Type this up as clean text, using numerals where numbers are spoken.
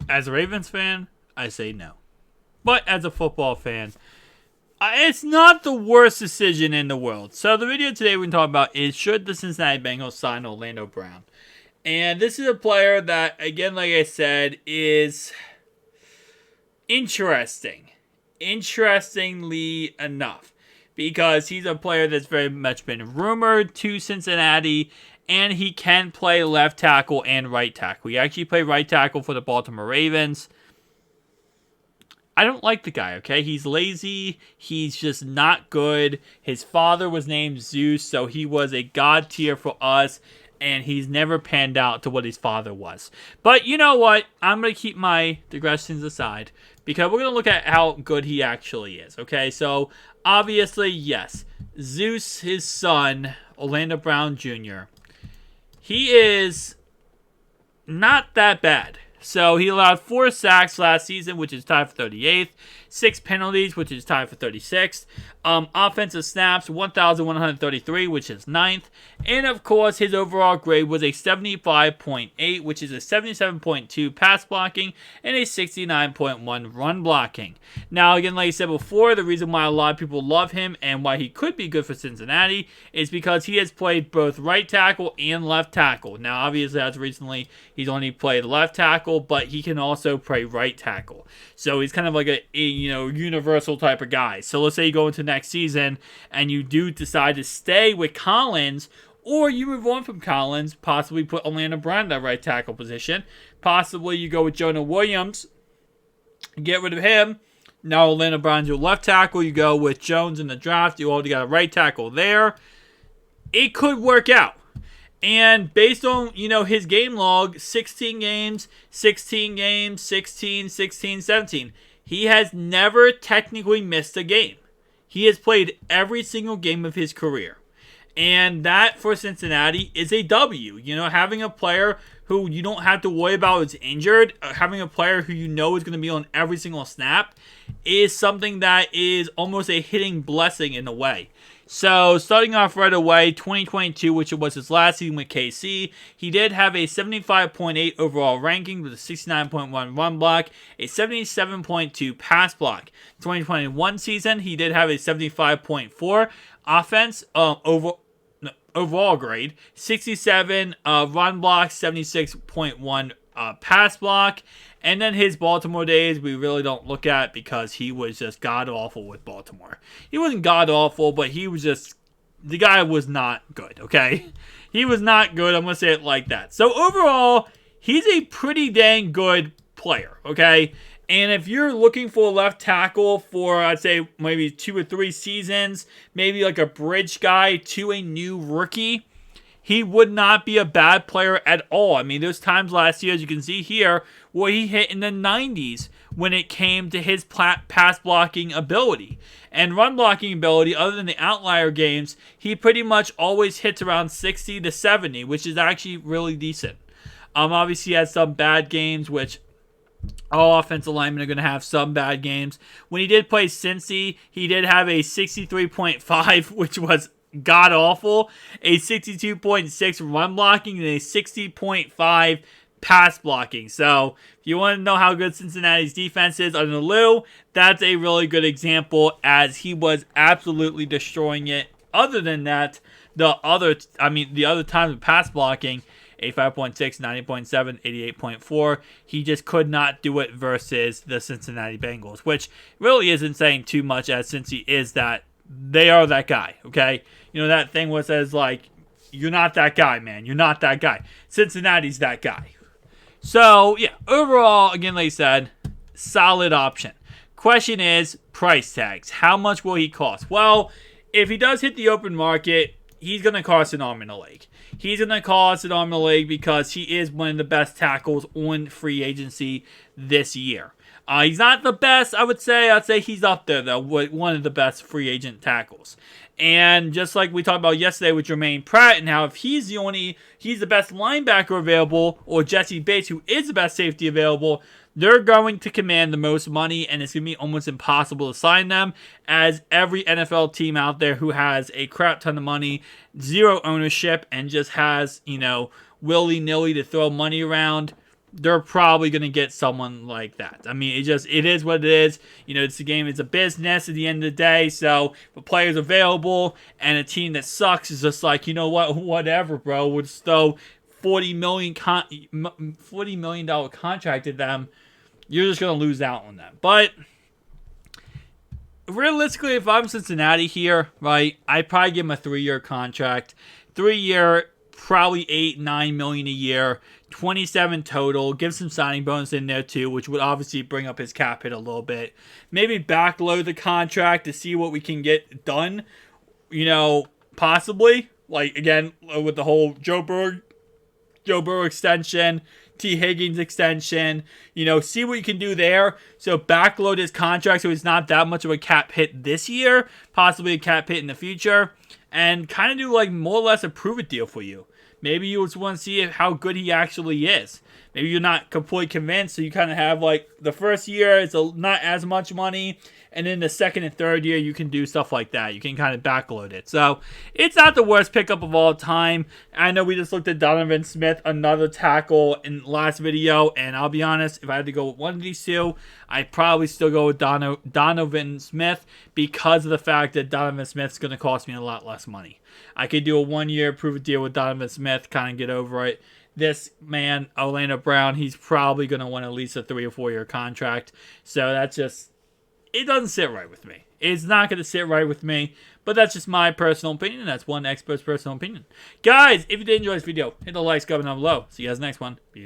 As a Ravens fan, I say no. But as a football fan, it's not the worst decision in the world. So the video today we're going to talk about is should the Cincinnati Bengals sign Orlando Brown? And this is a player that, again, like I said, is interesting. Interestingly enough. Because he's a player that's very much been rumored to Cincinnati, and he can play left tackle and right tackle. He actually played right tackle for the Baltimore Ravens. I don't like the guy, okay? He's lazy. He's just not good. His father was named Zeus, so he was a god tier for us, and he's never panned out to what his father was. But you know what? I'm going to keep my digressions aside, because we're going to look at how good he actually is, okay? So, obviously, yes, Zeus, his son, Orlando Brown Jr., he is not that bad. So he allowed 4 sacks last season, which is tied for 38th. 6 penalties, which is tied for 36th. Offensive snaps, 1,133, which is 9th. And, of course, his overall grade was a 75.8, which is a 77.2 pass blocking and a 69.1 run blocking. Now, again, like I said before, the reason why a lot of people love him and why he could be good for Cincinnati is because he has played both right tackle and left tackle. Now, obviously, as recently, he's only played left tackle, but he can also play right tackle. So he's kind of like a universal type of guy. So let's say you go into next season and you do decide to stay with Collins, or you move on from Collins, possibly put Orlando Brown in that right tackle position. Possibly you go with Jonah Williams, get rid of him. Now Orlando Brown's your left tackle. You go with Jones in the draft. You already got a right tackle there. It could work out. And based on, his game log, 16 games, 16 games, 16, 16, 17. He has never technically missed a game. He has played every single game of his career. And that, for Cincinnati, is a W. Having a player who you don't have to worry about is injured, having a player who you know is going to be on every single snap, is something that is almost a hitting blessing in a way. So, starting off right away, 2022, which was his last season with KC, he did have a 75.8 overall ranking with a 69.1 run block, a 77.2 pass block. 2021 season, he did have a 75.4 offense overall grade, 67 run block, 76.1 pass block. And then his Baltimore days, we really don't look at because he was just god-awful with Baltimore. He wasn't god-awful, but he was just, the guy was not good, okay? He was not good, I'm going to say it like that. So overall, he's a pretty dang good player, okay? And if you're looking for a left tackle for, I'd say, maybe 2 or 3 seasons, maybe like a bridge guy to a new rookie, he would not be a bad player at all. I mean, there's times last year, as you can see here, where he hit in the 90s when it came to his pass blocking ability. And run blocking ability, other than the outlier games, he pretty much always hits around 60 to 70, which is actually really decent. Obviously, he has some bad games, which all offensive linemen are going to have some bad games. When he did play Cincy, he did have a 63.5, which was god-awful, a 62.6 run blocking, and a 60.5 pass blocking. So, if you want to know how good Cincinnati's defense is under Lou, that's a really good example, as he was absolutely destroying it. Other than that, the other times of pass blocking, 85.6, 90.7, 88.4. He just could not do it versus the Cincinnati Bengals, which really isn't saying too much, as Cincy is that they are that guy, okay? That thing where it says, like, you're not that guy, man. You're not that guy. Cincinnati's that guy. So, yeah, overall, again, like I said, solid option. Question is, price tags. How much will he cost? Well, if he does hit the open market, he's going to cost an arm and a leg. He's going to cost an arm and a leg because he is one of the best tackles on free agency this year. He's not the best, I would say. I'd say he's up there, though, one of the best free agent tackles. And just like we talked about yesterday with Jermaine Pratt, and how if he's the best linebacker available, or Jesse Bates, who is the best safety available, they're going to command the most money, and it's going to be almost impossible to sign them, as every NFL team out there who has a crap ton of money, zero ownership, and just has, willy-nilly to throw money around, they're probably going to get someone like that. I mean, it is what it is. You know, it's a game, it's a business at the end of the day. So if a player's available and a team that sucks is just like, you know what, whatever, bro. We'll just throw $40 million contract at them. You're just going to lose out on them. But realistically, if I'm Cincinnati here, right, I'd probably give him a 3-year contract. 3-year, probably $8-9 million a year, 27 total. Give some signing bonus in there too, which would obviously bring up his cap hit a little bit. Maybe backload the contract to see what we can get done. You know, possibly, like again with the whole Joe Burrow extension, T. Higgins extension, you know, see what you can do there. So backload his contract so it's not that much of a cap hit this year, possibly a cap hit in the future, and kind of do like more or less a prove-it deal for you. Maybe you just want to see how good he actually is. Maybe you're not completely convinced, so you kind of have like the first year it's not as much money, and then the second and third year you can do stuff like that. You can kind of backload it. So it's not the worst pickup of all time. I know we just looked at Donovan Smith, another tackle in the last video, and I'll be honest, if I had to go with one of these two, I'd probably still go with Donovan Smith because of the fact that Donovan Smith's going to cost me a lot less money. I could do a 1-year prove-it deal with Donovan Smith, kind of get over it. This man, Orlando Brown, he's probably going to want at least a 3 or 4 year contract. So that's just, it doesn't sit right with me. It's not going to sit right with me. But that's just my personal opinion. That's one expert's personal opinion. Guys, if you did enjoy this video, hit the like, comment down below. See you guys next one. Peace.